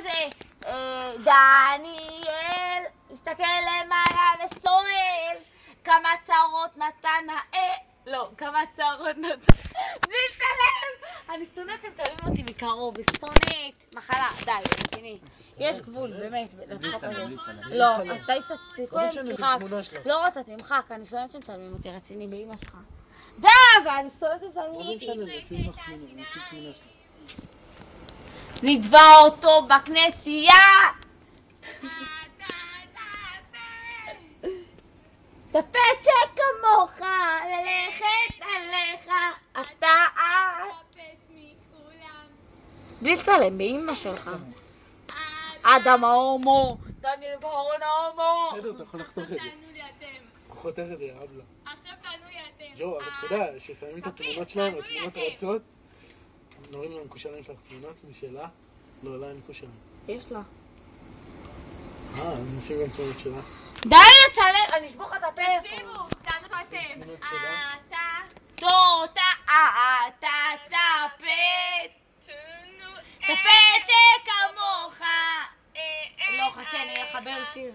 כזה, דניאל, הסתכל למעלה ושואל, כמה צרות נתן לא, כמה צרות נתן... בלי לצלם! אני שונאת שמצלמים אותי מקרוב, ושונאת. מחלה, די, רציני. יש גבול, באמת, לצחוק הזה. לא, אז תעיף את הסיכוי, תמחק. לא רוצה, תמחק, אני שונאת שמצלמים אותי, רציני, באמא שלך. די, אבל אני שונאת שמצלמים אותי. נדבע אותו בכנסייה! טפט שכמוך, ללכת עליך, אתה בלי לצלם, באמא שלך. אדם ההומו, דניאל ברון ההומו. בסדר, אתה יכול לחתוך את זה. הוא חותך את זה, עבלה. עכשיו תענו לי אתם. ז'ו, אבל אתה יודע, ששמים את התמונות שלהם, התמונות רצות, נורים להם קושרים שלך תמונות משלה, לא, לה אין קושרים. יש לה. נשים גם תמונות שלה. די לצלם, אני אשבור לך את הפלאפון. תקשיבו, תענו אתם. אתה טפט שכמוך. לא, חכה, אני אחבר שיר.